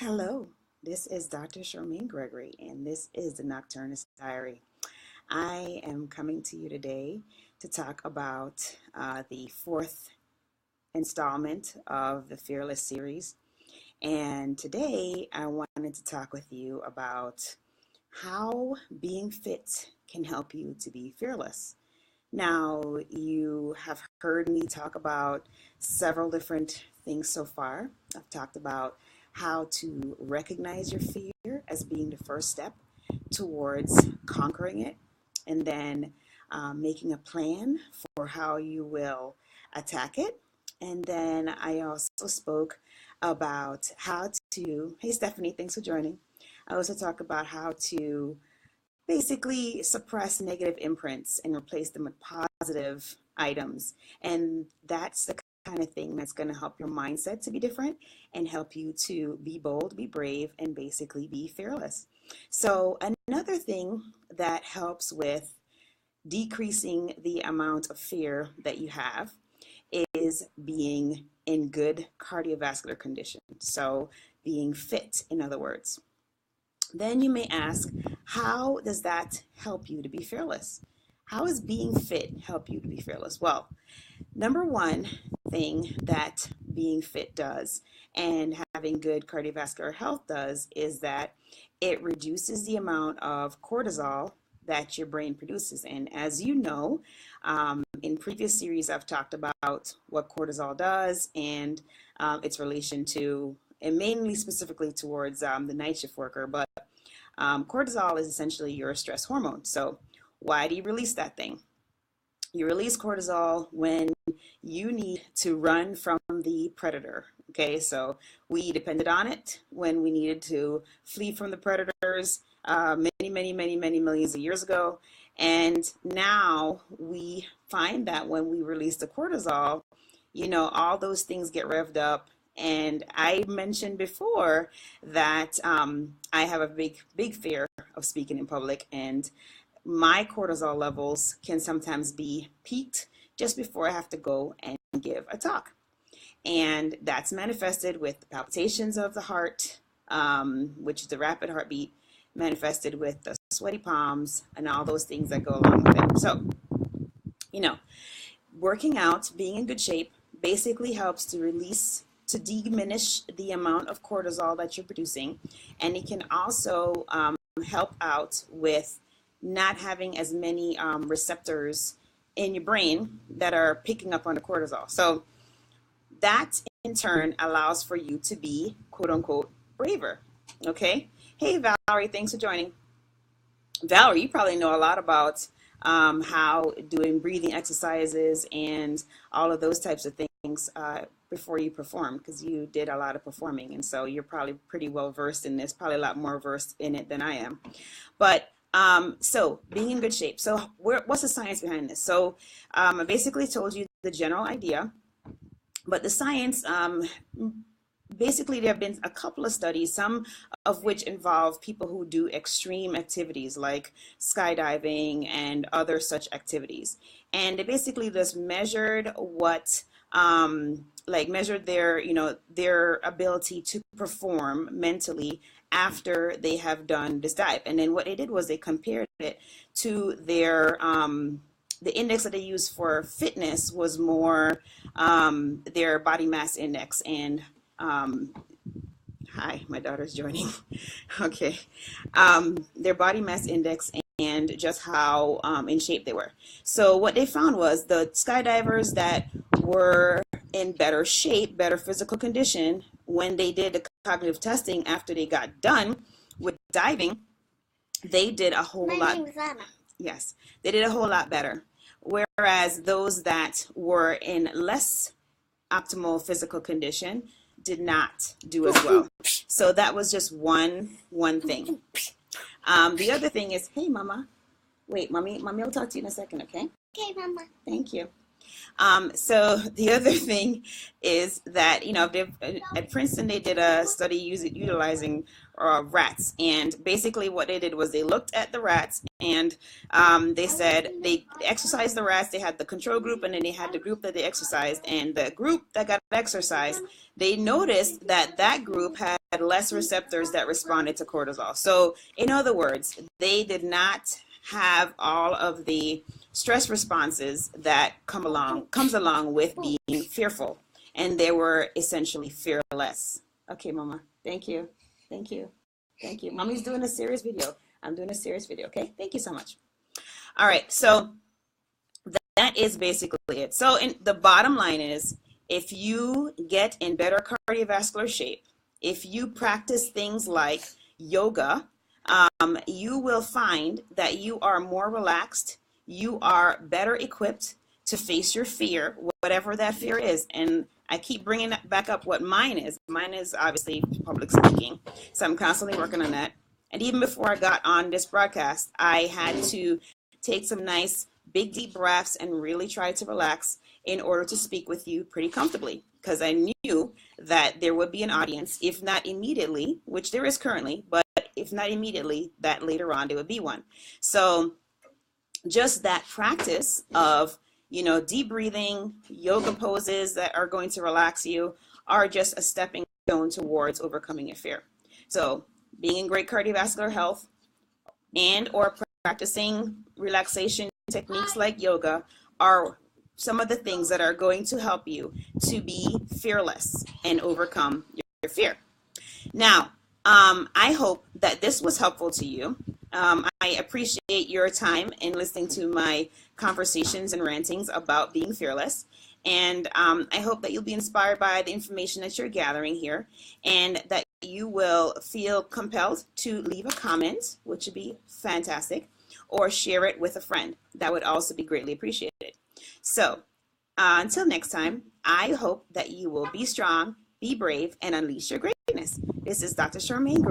Hello, this is Dr. Charmaine Gregory, and this is the Nocturnist Diary. I am coming to you today to talk about the fourth installment of the Fearless series. And today I wanted to talk with you about how being fit can help you to be fearless. Now, you have heard me talk about several different things so far. I've talked about how to recognize your fear as being the first step towards conquering it, and then making a plan for how you will attack it. And then I also spoke about how to, hey Stephanie, thanks for joining. I also talk about how to basically suppress negative imprints and replace them with positive items. And that's the kind of thing that's going to help your mindset to be different and help you to be bold, be brave, and basically be fearless. So another thing that helps with decreasing the amount of fear that you have is being in good cardiovascular condition. So being fit, in other words. Then you may ask, how does that help you to be fearless? How does being fit help you to be fearless? Well, number one thing that being fit does and having good cardiovascular health does is that it reduces the amount of cortisol that your brain produces. And as you know, in previous series, I've talked about what cortisol does and its relation to, and mainly specifically towards the night shift worker, but cortisol is essentially your stress hormone. So why do you release that thing? You release cortisol when you need to run from the predator. Okay, so we depended on it when we needed to flee from the predators many millions of years ago. And now we find that when we release the cortisol, all those things get revved up. And I mentioned before that I have a big fear of speaking in public, and my cortisol levels can sometimes be peaked just before I have to go and give a talk. And that's manifested with the palpitations of the heart, which is the rapid heartbeat, manifested with the sweaty palms and all those things that go along with it. So, working out, being in good shape, basically helps to diminish the amount of cortisol that you're producing. And it can also help out with not having as many receptors in your brain that are picking up on the cortisol. So that in turn allows for you to be quote unquote braver. Okay. Hey Valerie, thanks for joining. Valerie, you probably know a lot about how doing breathing exercises and all of those types of things before you perform, because you did a lot of performing, and so you're probably pretty well versed in this, probably a lot more versed in it than I am. But so being in good shape. So what's the science behind this? So I basically told you the general idea, but the science, basically there have been a couple of studies, some of which involve people who do extreme activities like skydiving and other such activities. And they basically just measured what measured their ability to perform mentally after they have done this dive. And then what they did was they compared it to their the index that they used for fitness was more their body mass index. And hi, my daughter's joining. Okay, their body mass index and just how in shape they were. So what they found was the skydivers that were in better shape, better physical condition, when they did the cognitive testing after they got done with diving, they did a whole lot. My name is Anna. Yes, they did a whole lot better. Whereas those that were in less optimal physical condition did not do as well. So that was just one thing. The other thing is, hey, Mama. Wait, Mommy will talk to you in a second, okay? Okay, Mama. Thank you. So the other thing is that, at Princeton, they did a study utilizing rats. And basically what they did was they looked at the rats, and they said they exercised the rats. They had the control group, and then they had the group that they exercised. And the group that got exercised, they noticed that that group had less receptors that responded to cortisol. So in other words, they did not have all of the stress responses that comes along with being fearful, and they were essentially fearless. Okay, Mama. Thank you. Thank you. Thank you. Mommy's doing a serious video. I'm doing a serious video. Okay. Thank you so much. All right. So that is basically it. So the bottom line is, if you get in better cardiovascular shape, if you practice things like yoga, you will find that you are more relaxed. You are better equipped to face your fear, whatever that fear is. And I keep bringing back up what mine is. Mine is obviously public speaking. So I'm constantly working on that. And even before I got on this broadcast, I had to take some nice big deep breaths and really try to relax in order to speak with you pretty comfortably, because I knew that there would be an audience, if not immediately, which there is currently, but if not immediately, that later on there would be one. So just that practice of, deep breathing, yoga poses that are going to relax you are just a stepping stone towards overcoming your fear. So being in great cardiovascular health and or practicing relaxation techniques like yoga are some of the things that are going to help you to be fearless and overcome your fear. Now, I hope that this was helpful to you. I appreciate your time in listening to my conversations and rantings about being fearless. And I hope that you'll be inspired by the information that you're gathering here, and that you will feel compelled to leave a comment, which would be fantastic, or share it with a friend. That would also be greatly appreciated. So until next time, I hope that you will be strong, be brave, and unleash your greatness. This is Dr. Charmaine Gray.